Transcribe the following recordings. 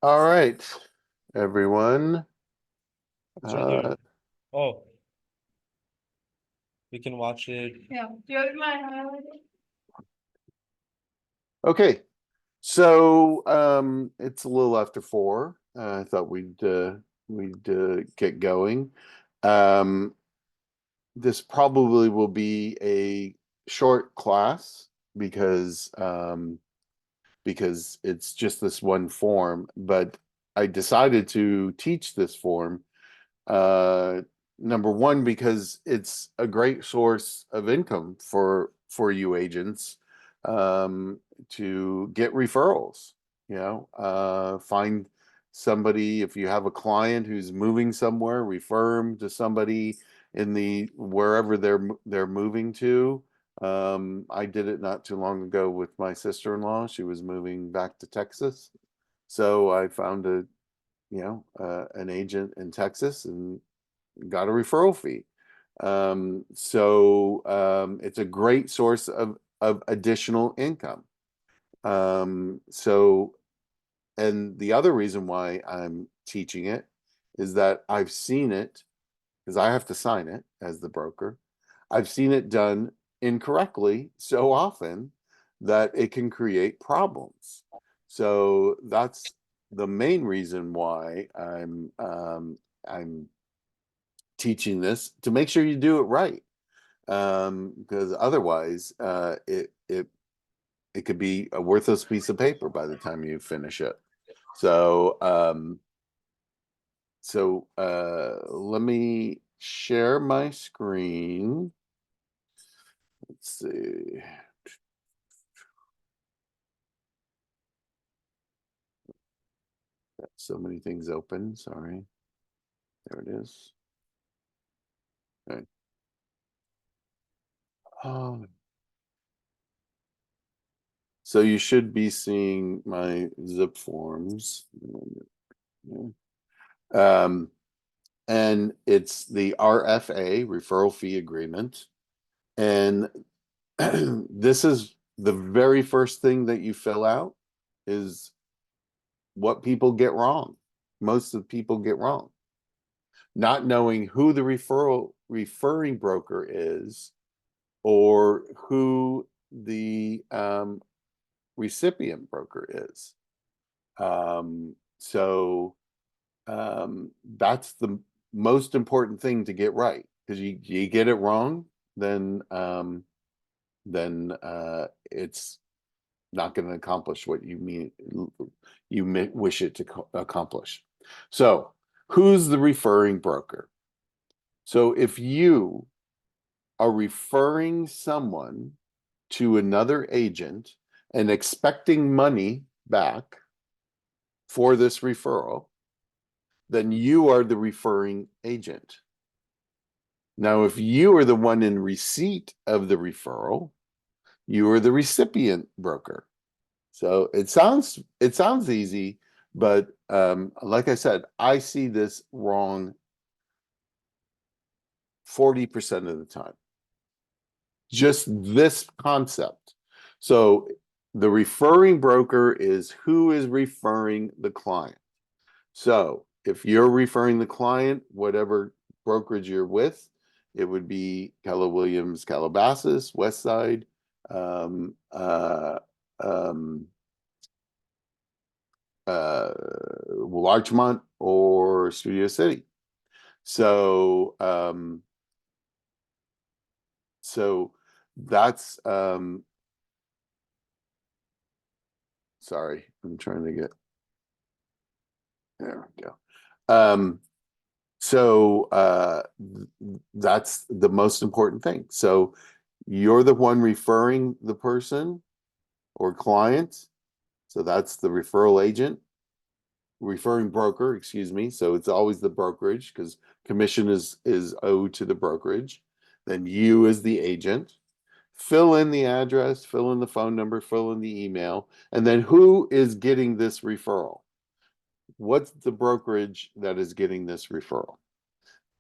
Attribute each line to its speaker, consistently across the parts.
Speaker 1: All right, everyone.
Speaker 2: It's right
Speaker 1: Uh,
Speaker 2: there. Oh, we can watch it.
Speaker 3: Yeah. Do you have my highlighter?
Speaker 1: okay, so it's a little after 4. I thought we'd get going. Um, this probably will be a short class because it's just this one form, but I decided to teach this form. Uh, Number one, because it's a great source of income for you agents, um, to get referrals. Find somebody if you have a client who's moving somewhere, refer them to somebody in the wherever they're moving to. I did it not too long ago with my sister-in-law. She was moving back to Texas, so I found an agent in Texas and got a referral fee. It's a great source of additional income. So, and the other reason why I'm teaching it is that I've seen it, because I have to sign it as the broker. I've seen it done incorrectly so often that it can create problems. So that's the main reason why I'm teaching this, to make sure you do it right, because otherwise it could be a worthless piece of paper by the time you finish it. So let me share my screen. Let's see. Got so many things open. Sorry. There it is. Okay. Oh, so you should be seeing my zip forms. Um, and it's the RFA, referral fee agreement. And this is the very first thing that you fill out, is what people get wrong. Most of the people get wrong. Not knowing who the referring broker is, or who the recipient broker is. That's the most important thing to get right, because you get it wrong, then it's not going to accomplish what you wish it to accomplish. So, who's the referring broker? So, if you are referring someone to another agent and expecting money back for this referral, then you are the referring agent. Now, if you are the one in receipt of the referral, you are the recipient broker. So it sounds easy, but like I said, I see this wrong 40% of the time. Just this concept. So the referring broker is who is referring the client. So if you're referring the client, whatever brokerage you're with, it would be Keller Williams, Calabasas, Westside, um, uh, um, uh, Larchmont, or Studio City. So, so that's sorry, I'm trying to get there. We go. Um, that's the most important thing. So you're the one referring the person or client. So that's the referral agent, referring broker, excuse me. So it's always the brokerage, because commission is owed to the brokerage. Then you as the agent. Fill in the address, fill in the phone number, fill in the email, and then who is getting this referral? What's the brokerage that is getting this referral?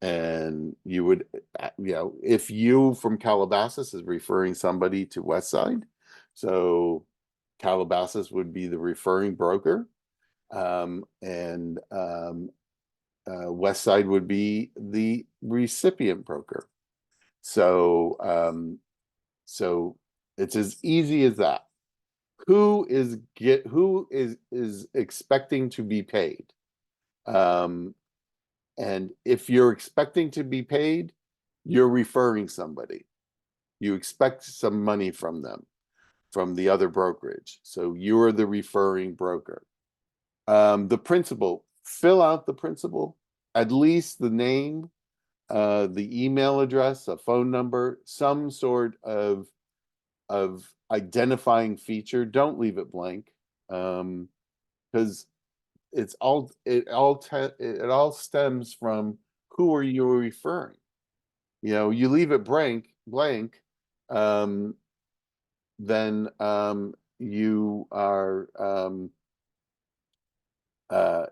Speaker 1: And you would, if you from Calabasas is referring somebody to Westside, so Calabasas would be the referring broker. West Side would be the recipient broker. So so it's as easy as that. Who is expecting to be paid? And if you're expecting to be paid, you're referring somebody. You expect some money from them, from the other brokerage. So you're the referring broker. The principal, fill out the principal, at least the name, the email address, a phone number, some sort of identifying feature. Don't leave it blank, because it all stems from who are you referring. You leave it blank, then you are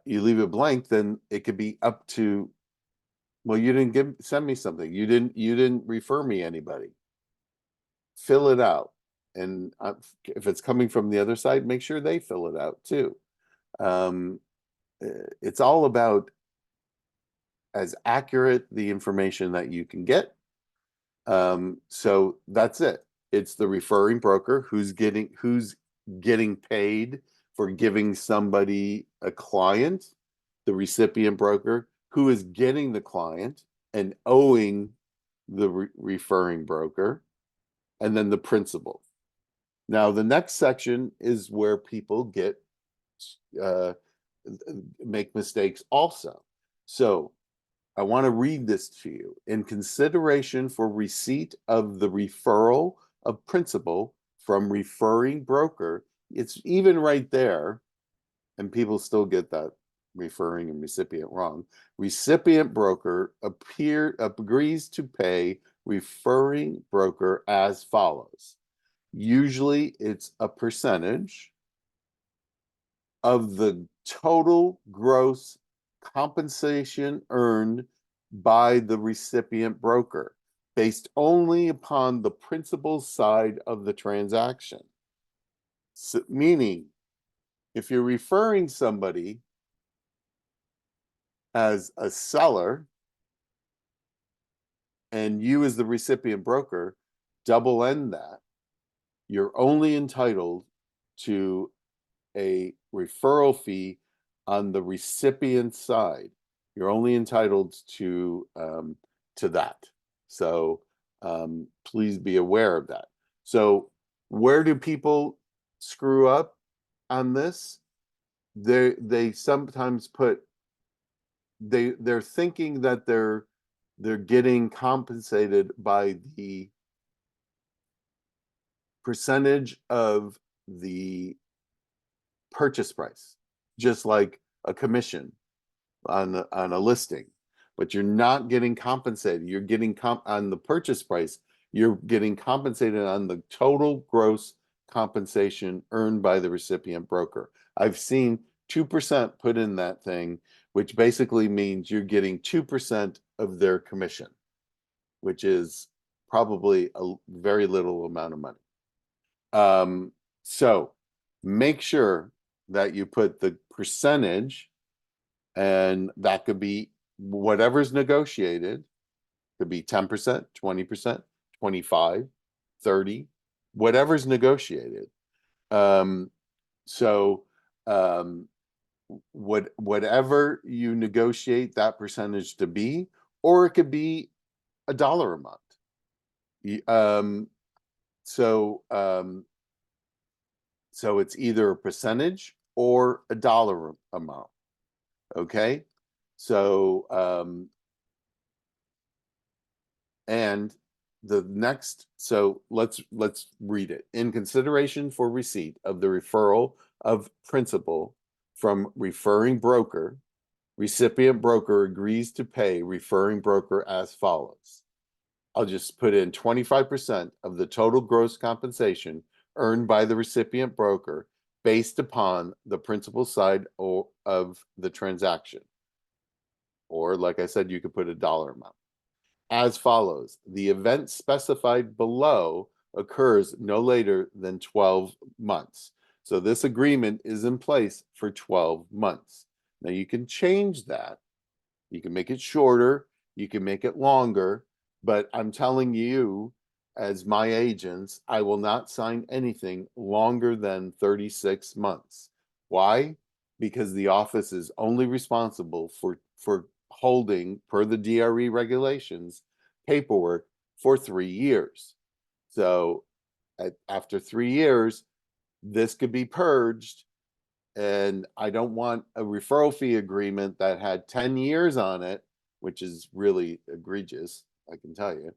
Speaker 1: you leave it blank, then it could be up to, well, you didn't send me something. You didn't refer me anybody. Fill it out. And if it's coming from the other side, make sure they fill it out too. It's all about as accurate the information that you can get. So that's it. It's the referring broker who's getting paid for giving somebody a client, the recipient broker who is getting the client and owing the referring broker, and then the principal. Now, the next section is where people make mistakes also. So I want to read this to you. In consideration for receipt of the referral of principal from referring broker, it's even right there, and people still get that referring and recipient wrong. Recipient broker agrees to pay referring broker as follows. Usually it's a percentage of the total gross compensation earned by the recipient broker based only upon the principal side of the transaction. So, meaning, if you're referring somebody as a seller and you as the recipient broker double end that, you're only entitled to a referral fee on the recipient side. You're only entitled to that. So please be aware of that. So where do people screw up on this? They sometimes they're thinking that they're getting compensated by the percentage of the purchase price, just like a commission on a listing, but you're not getting compensated. You're getting on the purchase price. You're getting compensated on the total gross compensation earned by the recipient broker. I've seen 2% put in that thing, which basically means you're getting 2% of their commission, which is probably a very little amount of money. So make sure that you put the percentage, and that could be whatever's negotiated. Could be 10%, 20%, 25, 30, whatever's negotiated. So whatever you negotiate that percentage to be, or it could be a dollar amount. So it's either a percentage or a dollar amount. Okay, so and the next, so let's read it. In consideration for receipt of the referral of principal from referring broker, recipient broker agrees to pay referring broker as follows. I'll just put in 25% of the total gross compensation earned by the recipient broker based upon the principal side of the transaction. Or, like I said, you could put a dollar amount. As follows. The event specified below occurs no later than 12 months. So this agreement is in place for 12 months. Now you can change that. You can make it shorter, you can make it longer, but I'm telling you, as my agents, I will not sign anything longer than 36 months. Why? Because the office is only responsible for holding, per the DRE regulations, paperwork for 3 years. So after 3 years, this could be purged, and I don't want a referral fee agreement that had 10 years on it, which is really egregious, I can tell you.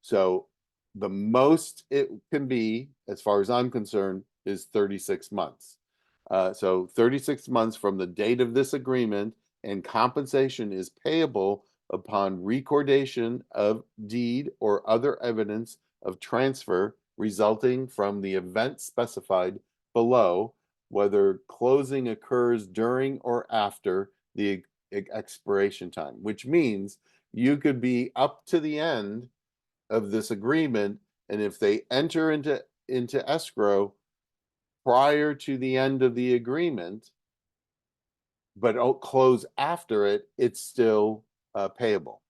Speaker 1: So the most it can be, as far as I'm concerned, is 36 months. So 36 months from the date of this agreement, and compensation is payable upon recordation of deed or other evidence of transfer resulting from the event specified below, whether closing occurs during or after the expiration time, which means you could be up to the end of this agreement, and if they enter into escrow prior to the end of the agreement, but close after it, it's still payable.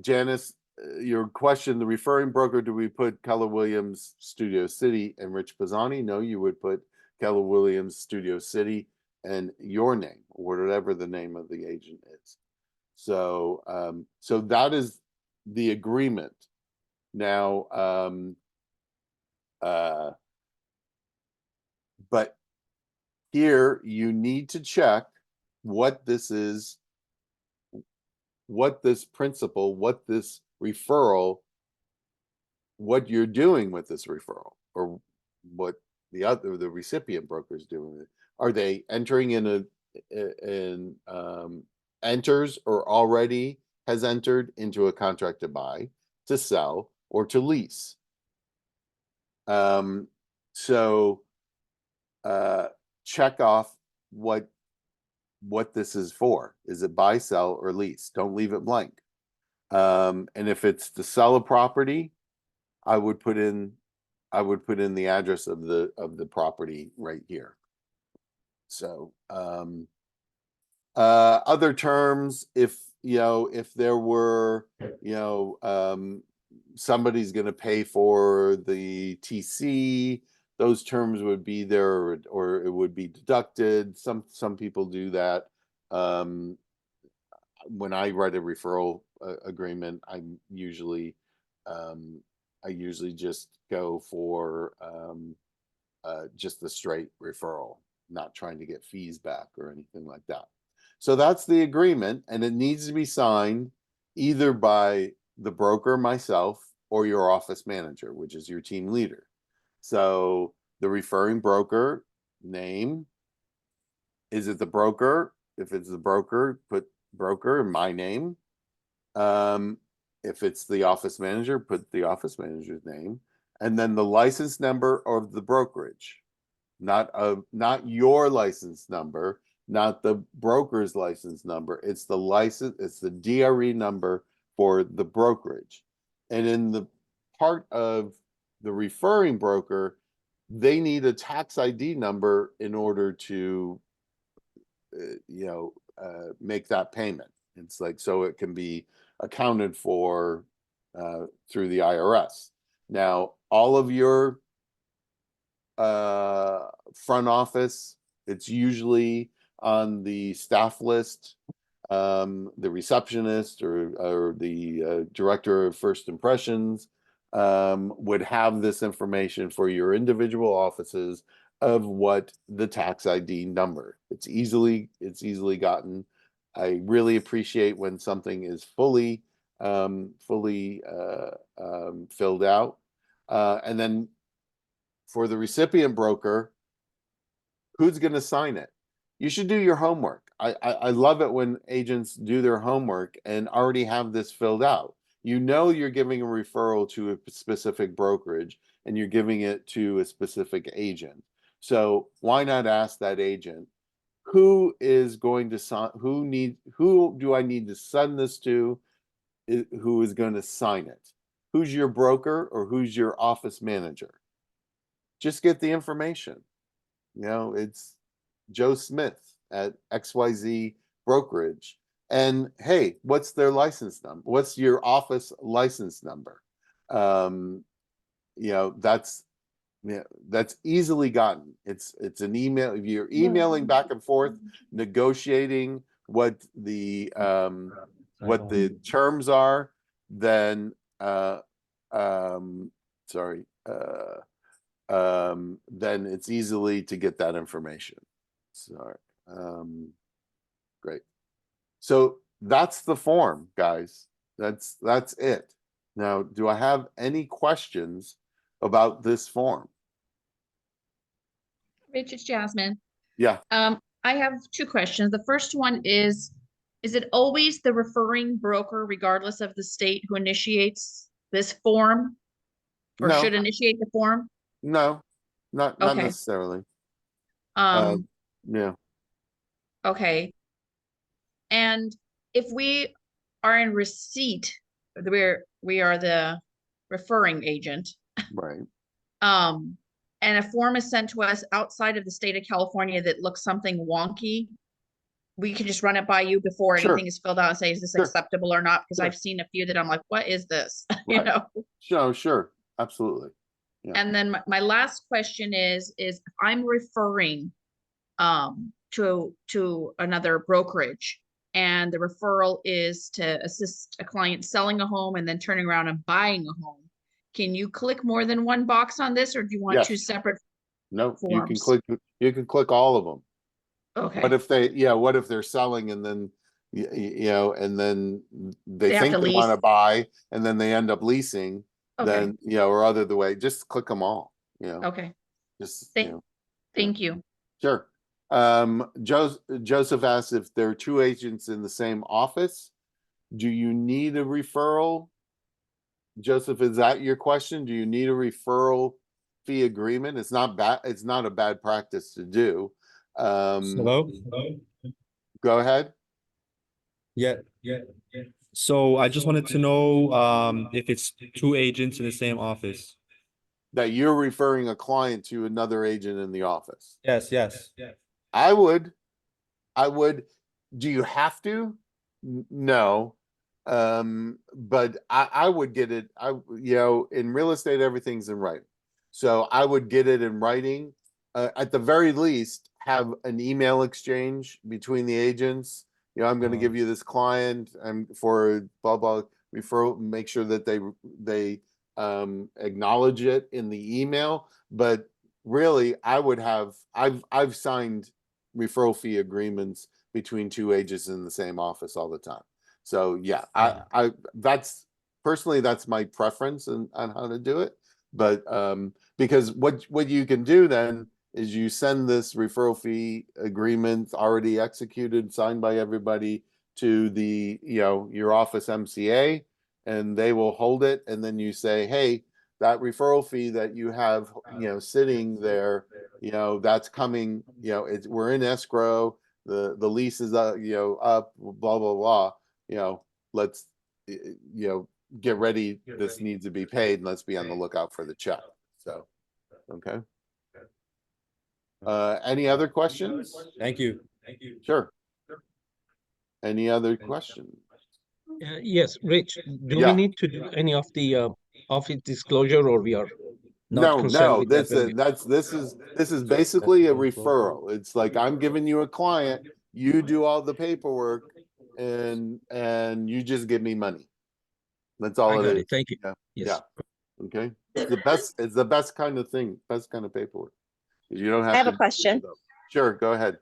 Speaker 1: Janice, your question, the referring broker, do we put Keller Williams Studio City and Rich Pisani? No, you would put Keller Williams Studio City and your name, or whatever the name of the agent is. So, so that is the agreement. Now, but here you need to check what this is, what this principle, what this referral, what you're doing with this referral, or what the recipient broker is doing. Are they entering enters or already has entered into a contract to buy, to sell, or to lease? So check off what this is for. Is it buy, sell, or lease? Don't leave it blank. And if it's to sell a property, I would put in the address of the property right here. So other terms, if there were, somebody's going to pay for the TC, those terms would be there, or it would be deducted. Some people do that. When I write a referral agreement, I usually just go for just the straight referral, not trying to get fees back or anything like that. So that's the agreement, and it needs to be signed either by the broker, myself, or your office manager, which is your team leader. So the referring broker name, is it the broker? If it's the broker, put broker in my name. If it's the office manager, put the office manager's name, and then the license number of the brokerage, not your license number, not the broker's license number. It's the DRE number for the brokerage. And in the part of the referring broker, they need a tax ID number in order to make that payment. It's like, so it can be accounted for through the IRS. Now, all of your front office, it's usually on the staff list. The receptionist or the director of first impressions would have this information for your individual offices of what the tax ID number. It's easily gotten. I really appreciate when something is fully filled out. And then for the recipient broker, who's going to sign it? You should do your homework. I love it when agents do their homework and already have this filled out. You're giving a referral to a specific brokerage and you're giving it to a specific agent. So why not ask that agent, who is going to sign, who do I need to send this to, who is going to sign it? who's your broker or who's your office manager. Just get the information. You know, it's Joe Smith at XYZ brokerage. And hey, what's their license number? What's your office license number? You know, that's easily gotten. It's an email. If you're emailing back and forth, negotiating what the terms are, then then it's easily to get that information. Sorry. Great. So that's the form, guys. That's it. Now, do I have any questions about this form?
Speaker 4: Rich, it's Jasmine.
Speaker 1: Yeah.
Speaker 4: I have two questions. The first one is it always the referring broker, regardless of the state, who initiates this form or
Speaker 1: No.
Speaker 4: should initiate the form?
Speaker 1: No, not
Speaker 4: Okay.
Speaker 1: necessarily.
Speaker 4: Um,
Speaker 1: Yeah.
Speaker 4: okay. And if we are in receipt, we are the referring agent,
Speaker 1: Right.
Speaker 4: and a form is sent to us outside of the state of California that looks something wonky, we can just run it by you before
Speaker 1: Sure.
Speaker 4: anything is filled out and say, is this
Speaker 1: Sure.
Speaker 4: acceptable or not? Because
Speaker 1: Sure.
Speaker 4: I've seen a few that I'm like, what is this? You
Speaker 1: Right.
Speaker 4: know?
Speaker 1: Sure. Absolutely. Yeah.
Speaker 4: And then my last question is if I'm referring to another brokerage and the referral is to assist a client selling a home and then turning around and buying a home, can you click more than one box on this, or do you want two
Speaker 1: Yes.
Speaker 4: separate
Speaker 1: No, you can
Speaker 4: forms?
Speaker 1: click all of them.
Speaker 4: Okay.
Speaker 1: What if they're selling and then and then they
Speaker 4: They have
Speaker 1: think
Speaker 4: to
Speaker 1: they want to
Speaker 4: lease.
Speaker 1: buy and then they end up leasing,
Speaker 4: Okay.
Speaker 1: then or other the way, just click them all.
Speaker 4: Okay.
Speaker 1: Just
Speaker 4: Thank you.
Speaker 1: Sure. Joseph asked if there are two agents in the same office. Do you need a referral? Joseph, is that your question? Do you need a referral fee agreement? It's not bad. It's not a bad practice to do.
Speaker 2: Hello?
Speaker 1: Go ahead.
Speaker 2: Yeah. So I just wanted to know if it's two agents in the same office.
Speaker 1: That you're referring a client to another agent in the office.
Speaker 2: Yes.
Speaker 1: I would. Do you have to? No. But I would get it. In real estate, everything's in writing. So I would get it in writing. At the very least, have an email exchange between the agents. I'm going to give you this client and for blah blah referral. Make sure that they acknowledge it in the email. But really, I've signed referral fee agreements between two agents in the same office all the time. So yeah, that's my preference on how to do it. But because what you can do then is you send this referral fee agreement already executed, signed by everybody to the your office MCA, and they will hold it. And then you say, hey, that referral fee that you have sitting there, that's coming. We're in escrow. The lease is up, blah blah blah. Let's get ready. This needs to be paid, and let's be on the lookout for the check. So, okay. Any other questions?
Speaker 2: Thank you.
Speaker 1: Sure. Any other questions?
Speaker 5: Yes, Rich, do we
Speaker 1: Yeah.
Speaker 5: need to do any of the office disclosure, or we are not
Speaker 1: No.
Speaker 5: concerned with that when
Speaker 1: This is basically a referral. It's like I'm giving you a client, you do all the paperwork, and you just give me money. That's all
Speaker 5: I
Speaker 1: it
Speaker 5: got
Speaker 1: is.
Speaker 5: it. Thank you.
Speaker 1: Yeah.
Speaker 5: Yes.
Speaker 1: Yeah. Okay. It's the best kind of thing, best kind of paperwork. You don't have
Speaker 6: I have
Speaker 1: to
Speaker 6: a question.
Speaker 1: Sure, go ahead.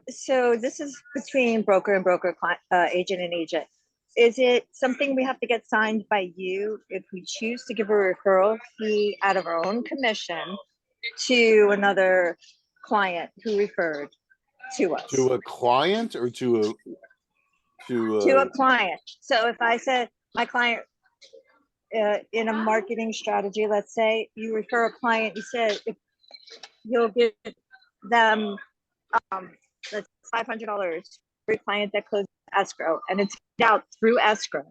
Speaker 6: So this is between broker and broker, client, agent and agent. Is it something we have to get signed by you if we choose to give a referral fee out of our own commission to another client who referred to us?
Speaker 1: To a client or to
Speaker 6: a client. So if I said my client in a marketing strategy, let's say you refer a client, you said if you'll give them that's $500 for a client that closes escrow, and it's out through escrow.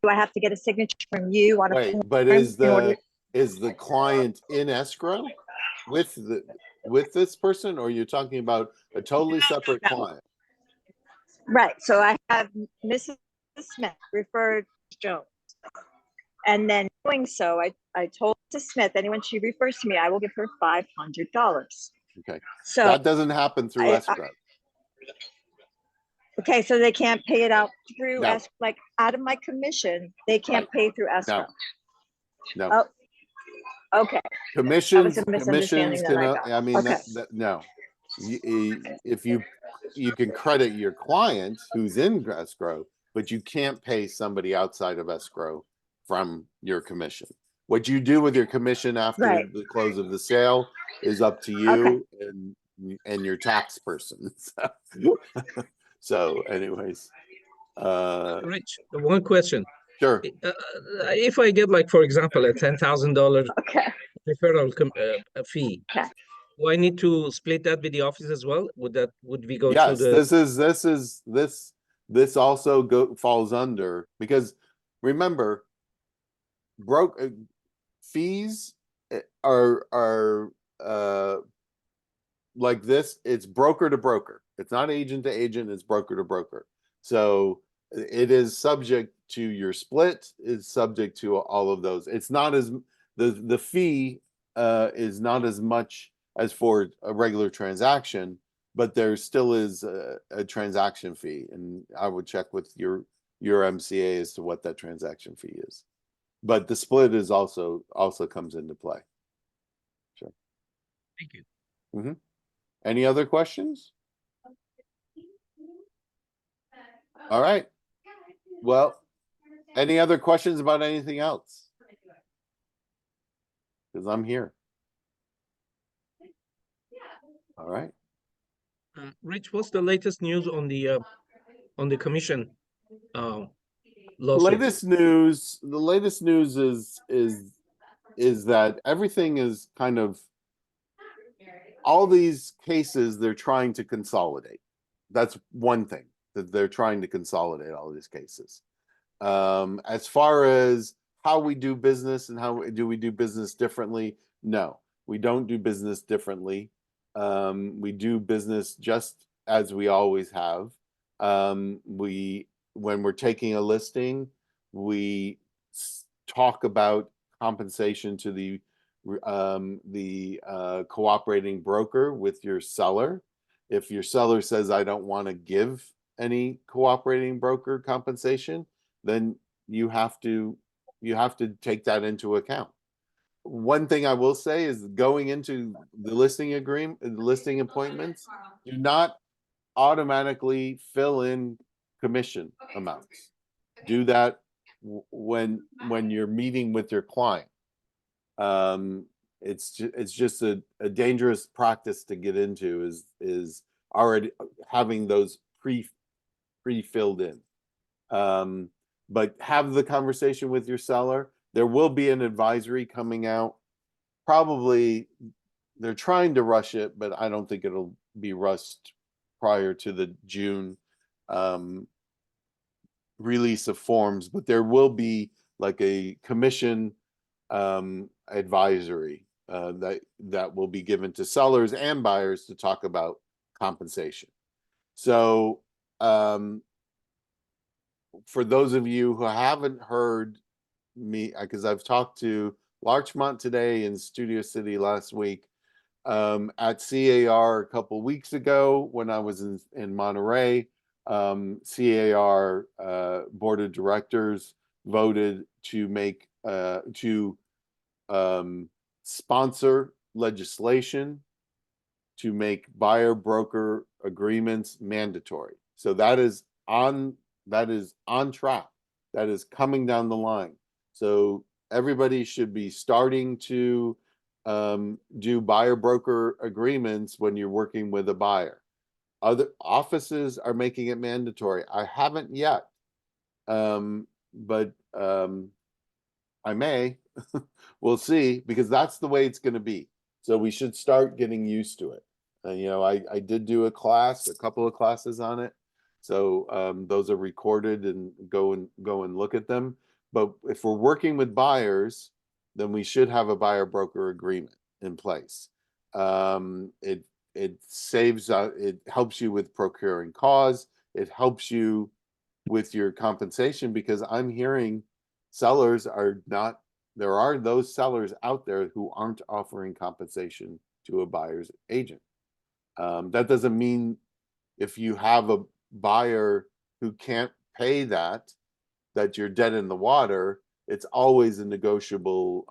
Speaker 6: do I have to get a signature from you on a
Speaker 1: Wait,
Speaker 6: form
Speaker 1: but
Speaker 6: in order?
Speaker 1: is the client in escrow with this person, or you're talking about a totally separate
Speaker 6: No.
Speaker 1: client?
Speaker 6: Right, so I have Mrs. Smith referred Jones. And then doing so, I told Mrs. Smith, anyone she refers to me, I will give her $500.
Speaker 1: Okay,
Speaker 6: So,
Speaker 1: that doesn't happen through escrow.
Speaker 6: okay, so they can't pay it out through
Speaker 1: No.
Speaker 6: like out of my commission, they can't pay through escrow.
Speaker 1: No,
Speaker 6: Oh, okay,
Speaker 1: commissions,
Speaker 6: a misunderstanding that I got.
Speaker 1: I mean,
Speaker 6: Okay.
Speaker 1: no. If you can credit your client who's in escrow, but you can't pay somebody outside of escrow from your commission. What you do with your commission after
Speaker 6: Right.
Speaker 1: the close of the sale is up to you and your tax person. So anyways,
Speaker 5: Rich, one question.
Speaker 1: sure.
Speaker 5: If I get, like, for example, a $10,000
Speaker 6: Okay,
Speaker 5: referral fee,
Speaker 6: okay.
Speaker 5: do I need to split that with the office as well? Would we go through
Speaker 1: Yes,
Speaker 5: the?
Speaker 1: this also falls under, because remember, fees are like this. It's broker to broker. It's not agent to agent. It's broker to broker. So it is subject to your split. Is subject to all of those. It's not as the fee is not as much as for a regular transaction, but there still is a transaction fee, and I would check with your MCA as to what that transaction fee is. But the split is also comes into play. Sure.
Speaker 5: Thank you.
Speaker 1: Any other questions? All right. Well, any other questions about anything else? Because I'm here. All right.
Speaker 5: Rich, what's the latest news on the commission
Speaker 1: The
Speaker 5: lawsuit?
Speaker 1: latest news is that everything is kind of, all these cases they're trying to consolidate. That's one thing, that they're trying to consolidate all these cases. As far as how we do business and how do we do business differently, no, we don't do business differently. We do business just as we always have. When we're taking a listing, we talk about compensation to the cooperating broker with your seller. If your seller says, I don't want to give any cooperating broker compensation, then you have to take that into account. One thing I will say is, going into the listing appointments, do not automatically fill in commission amounts. Do that when you're meeting with your client. It's just a dangerous practice to get into, is already having those pre-filled in. But have the conversation with your seller. There will be an advisory coming out. Probably they're trying to rush it, but I don't think it'll be rushed prior to the June release of forms. But there will be like a commission advisory that will be given to sellers and buyers to talk about compensation. So for those of you who haven't heard me, because I've talked to Larchmont today and Studio City last week, at CAR a couple weeks ago when I was in Monterey, CAR board of directors voted to make sponsor legislation to make buyer broker agreements mandatory. So that is on track. That is coming down the line. So everybody should be starting to do buyer broker agreements when you're working with a buyer. Other offices are making it mandatory. I haven't yet, but I may. We'll see, because that's the way it's going to be. So we should start getting used to it. I did do a couple of classes on it. So those are recorded, and go and look at them. But if we're working with buyers, then we should have a buyer broker agreement in place. It saves, it helps you with procuring cause. It helps you with your compensation, because I'm hearing sellers are not, there are those sellers out there who aren't offering compensation to a buyer's agent. That doesn't mean if you have a buyer who can't pay that you're dead in the water. It's always a negotiable,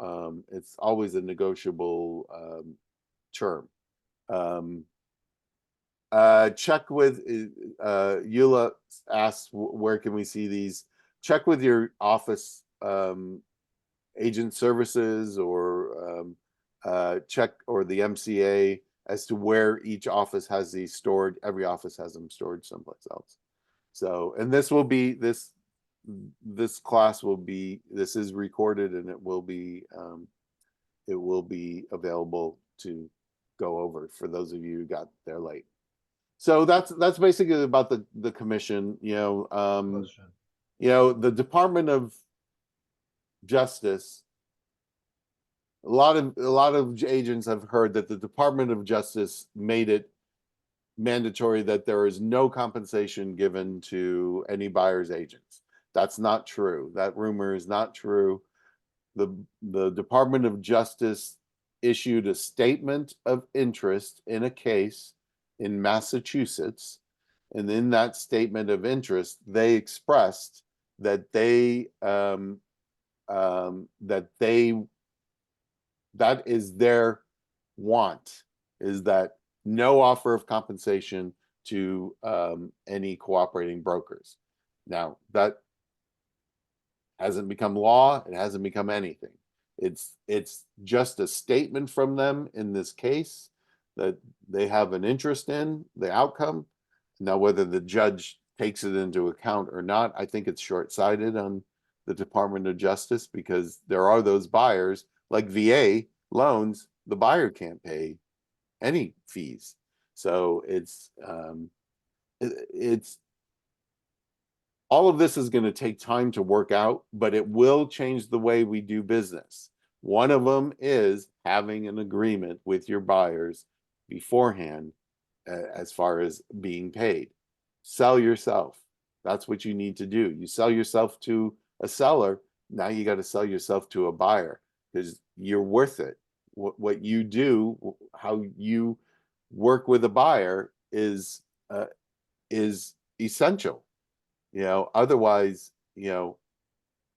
Speaker 1: term. Check with, Eula asked, where can we see these? Check with your office, agent services, or check, or the MCA, as to where each office has these stored. Every office has them stored someplace else. So, and this will be, this class will be, this is recorded, and it will be available to go over for those of you who got there late. So that's basically about the commission. The Department of Justice, a lot of agents have heard that the Department of Justice made it mandatory that there is no compensation given to any buyer's agents. That's not true. That rumor is not true. The Department of Justice issued a statement of interest in a case in Massachusetts, and in that statement of interest, they expressed that that is their want, is that no offer of compensation to any cooperating brokers. Now, that hasn't become law. It hasn't become anything. It's just a statement from them in this case that they have an interest in the outcome. Now, whether the judge takes it into account or not, I think it's short-sighted on the Department of Justice, because there are those buyers, like VA loans, the buyer can't pay any fees. So it's all of this is going to take time to work out, but it will change the way we do business. One of them is having an agreement with your buyers beforehand, as far as being paid. Sell yourself. That's what you need to do. You sell yourself to a seller. Now you got to sell yourself to a buyer, because you're worth it. What you do, how you work with a buyer is essential. Otherwise,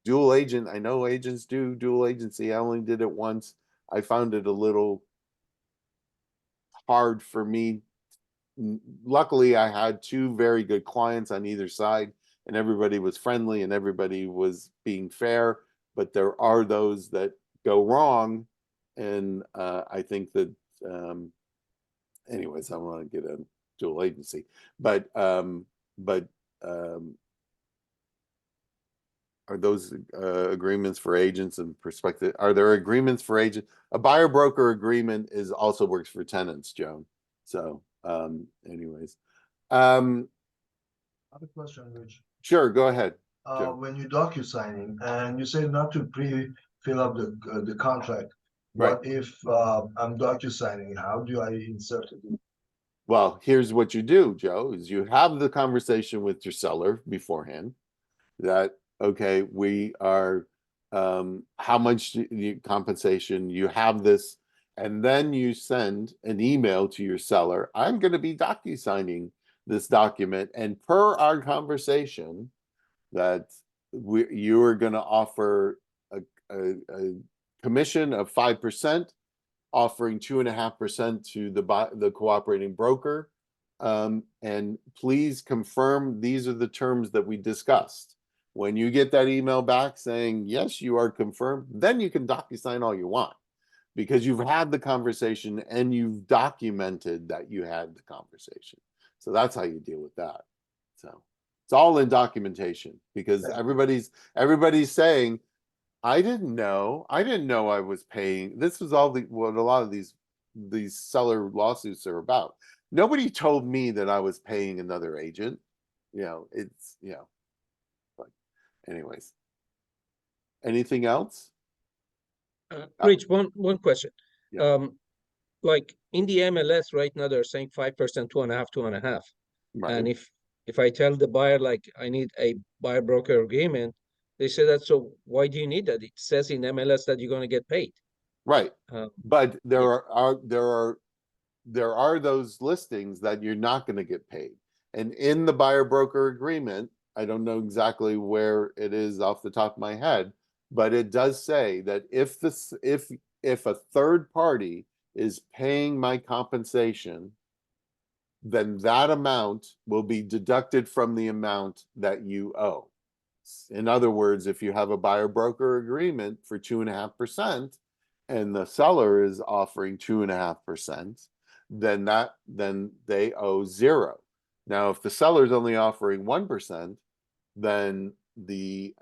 Speaker 1: dual agent, I know agents do dual agency. I only did it once. I found it a little hard for me. Luckily, I had two very good clients on either side, and everybody was friendly and everybody was being fair. But there are those that go wrong, and I think that, anyways, I don't want to get a dual agency, but are those agreements for agents and prospective? Are there agreements for agents? A buyer broker agreement is also works for tenants, Joan. So, anyways,
Speaker 7: I have a question, Rich.
Speaker 1: sure, go ahead. Joe.
Speaker 7: When you docu-signing and you say not to fill up the contract,
Speaker 1: Right.
Speaker 7: what if I'm docu-signing? How do I insert it?
Speaker 1: Well, here's what you do, Joe, is you have the conversation with your seller beforehand that, okay, we are, how much compensation, you have this, and then you send an email to your seller. I'm going to be docu-signing this document, and per our conversation that you are going to offer a commission of 5%, offering 2.5% to the cooperating broker. And please confirm these are the terms that we discussed. When you get that email back saying, yes, you are confirmed, then you can DocuSign all you want, because you've had the conversation and you've documented that you had the conversation. So that's how you deal with that. So it's all in documentation, because everybody's saying, I didn't know I was paying. This was all what a lot of these seller lawsuits are about. Nobody told me that I was paying another agent. But anyways. Anything else?
Speaker 5: Rich, one question.
Speaker 1: Yeah.
Speaker 5: Like in the MLS right now, they're saying 5%, 2.5, 2.5. And
Speaker 1: Right.
Speaker 5: if I tell the buyer like I need a buyer broker agreement, they say that, so why do you need that? It says in MLS that you're going to get paid.
Speaker 1: Right.
Speaker 5: Um,
Speaker 1: But
Speaker 5: Yeah.
Speaker 1: there are those listings that you're not going to get paid. And in the buyer broker agreement, I don't know exactly where it is off the top of my head, but it does say that if a third party is paying my compensation, then that amount will be deducted from the amount that you owe. In other words, if you have a buyer broker agreement for 2.5%, and the seller is offering 2.5%, then they owe 0. Now, if the seller is only offering 1%, then the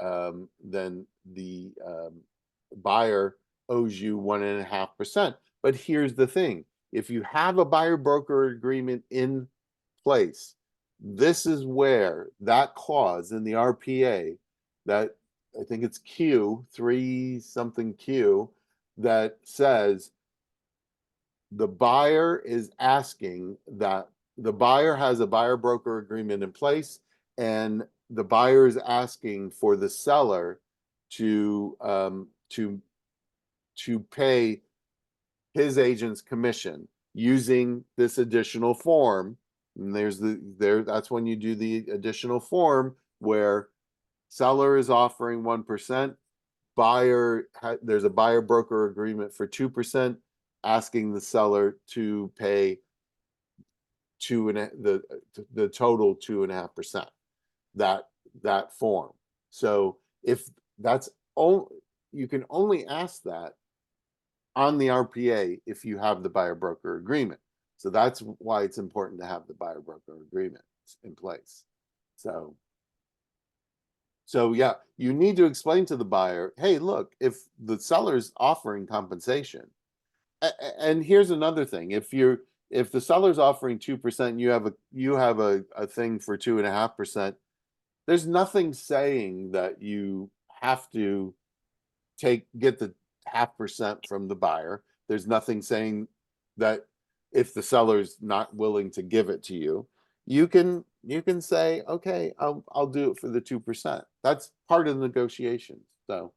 Speaker 1: buyer owes you 1.5%. But here's the thing: if you have a buyer broker agreement in place, this is where that clause in the RPA, that I think it's Q3 something Q, that says the buyer is asking that the buyer has a buyer broker agreement in place, and the buyer is asking for the seller to pay his agent's commission using this additional form. And that's when you do the additional form where seller is offering 1%, there's a buyer broker agreement for 2%, asking the seller to pay the total 2.5%, that form. So if that's all, you can only ask that on the RPA if you have the buyer broker agreement. So that's why it's important to have the buyer broker agreement in place. So yeah, you need to explain to the buyer, hey, look, if the seller's offering compensation, and here's another thing: if the seller's offering 2%, you have a thing for 2.5%, there's nothing saying that you have to get the 0.5% from the buyer. There's nothing saying that if the seller's not willing to give it to you, you can say, okay, I'll do it for the 2%. That's part of the negotiations. So,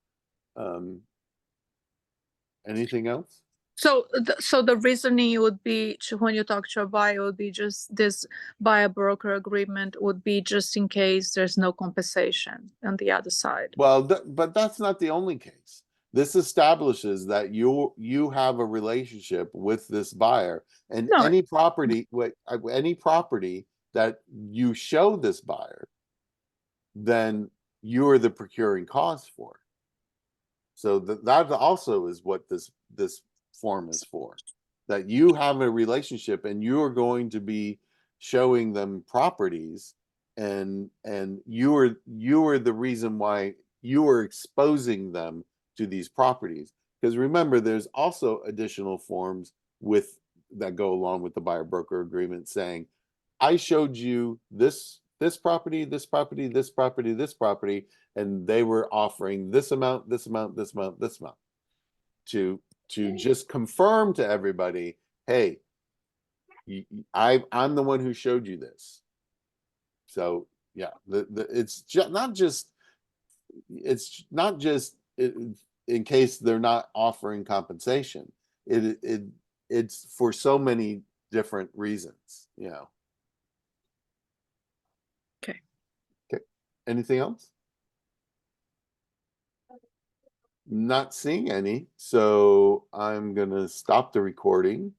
Speaker 1: anything else?
Speaker 3: So, so the reasoning would be when you talk to a buyer would be just this buyer broker agreement would be just in case there's no compensation on the other side.
Speaker 1: Well, but that's not the only case. This establishes that you have a relationship with this buyer, and
Speaker 3: No.
Speaker 1: any property that you show this buyer, then you are the procuring cause for. So that also is what this form is for. That you have a relationship and you are going to be showing them properties, and you are the reason why you are exposing them to these properties. Because remember, there's also additional forms that go along with the buyer broker agreement saying, I showed you this property, this property, this property, this property, and they were offering this amount, this amount, this amount, this amount, to just confirm to everybody, hey, I'm the one who showed you this. So yeah, it's not just in case they're not offering compensation. It's for so many different reasons, you know.
Speaker 3: Okay.
Speaker 1: Anything else? Not seeing any, so I'm gonna stop the recording